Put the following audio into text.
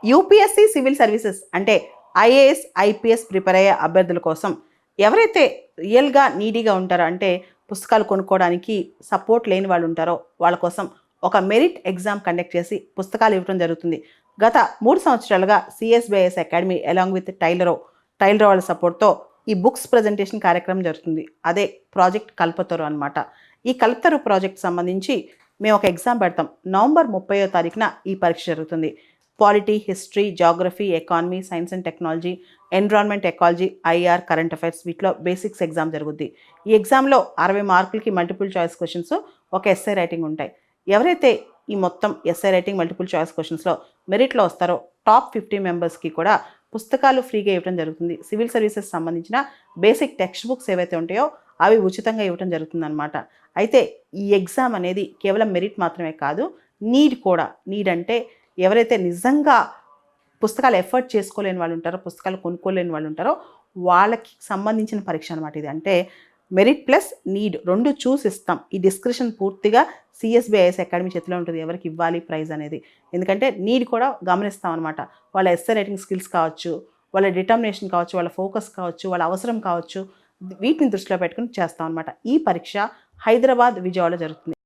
UPSC civil services అంటే IAS IPS prepare అయ్యే అభ్యర్థుల కోసం ఎవరైతే రియల్గా నీడీగా ఉంటారో అంటే పుస్తకాలు కొనుక్కోవడానికి సపోర్ట్ లేని వాళ్ళు ఉంటారో వాళ్ళ కోసం ఒక మెరిట్ ఎగ్జామ్ కండక్ట్ చేసి పుస్తకాలు ఇవ్వడం జరుగుతుంది. గత 3 సంవత్సరాలుగా CSBIS academy along with Tyler వాళ్ళ సపోర్ట్తో ఈ బుక్స్ ప్రజెంటేషన్ కార్యక్రమం జరుగుతుంది. అదే ప్రాజెక్ట్ కల్పతరు అనమాట. ఈ కల్పతరు ప్రాజెక్ట్ సంబంధించి మేము ఒక ఎగ్జామ్ పెడతాం. నవంబర్ 30వ తారీఖున ఈ పరీక్ష జరుగుతుంది. Polity, history, geography, economy, science and technology, environment ecology, IR, current affairs వీటిలో బేసిక్స్ ఎగ్జామ్ జరుగుద్ది. ఈ ఎగ్జామ్లో 60 మార్కులకి మల్టిపుల్ చాయిస్ క్వశ్చన్స్, ఒక ఎస్ఐ రైటింగ్ ఉంటాయి. ఎవరైతే ఈ మొత్తం ఎస్ఐ రైటింగ్ మల్టిపుల్ చాయిస్ క్వశ్చన్స్లో మెరిట్లో వస్తారో టాప్ 50 మెంబర్స్కి కూడా పుస్తకాలు ఫ్రీగా ఇవ్వడం జరుగుతుంది. సివిల్ సర్వీసెస్ సంబంధించిన బేసిక్ టెక్స్ట్ బుక్స్ ఏవైతే ఉంటాయో అవి ఉచితంగా ఇవ్వడం జరుగుతుందన్నమాట. అయితే ఈ ఎగ్జామ్ అనేది కేవలం మెరిట్ మాత్రమే కాదు, నీడ్ కూడా. నీడ్ అంటే ఎవరైతే నిజంగా పుస్తకాలు ఎఫర్ట్ చేసుకోలేని వాళ్ళు ఉంటారో, పుస్తకాలు కొనుక్కోలేని వాళ్ళు ఉంటారో వాళ్ళకి సంబంధించిన పరీక్ష అనమాట ఇది. అంటే మెరిట్ ప్లస్ నీడ్ 2 చూసి ఇస్తాం. ఈ డిస్క్రిప్షన్ పూర్తిగా సిఎస్బిఐఎస్ అకాడమీ చేతిలో ఉంటుంది ఎవరికి ఇవ్వాలి ప్రైజ్ అనేది. ఎందుకంటే నీడ్ కూడా గమనిస్తాం అనమాట. వాళ్ళ ఎస్ఏ రైటింగ్ స్కిల్స్ కావచ్చు, వాళ్ళ డిటర్మినేషన్ కావచ్చు, వాళ్ళ ఫోకస్ కావచ్చు, వాళ్ళ అవసరం కావచ్చు, వీటిని దృష్టిలో పెట్టుకుని చేస్తాం అనమాట. ఈ పరీక్ష హైదరాబాద్, విజయవాడలో జరుగుతుంది.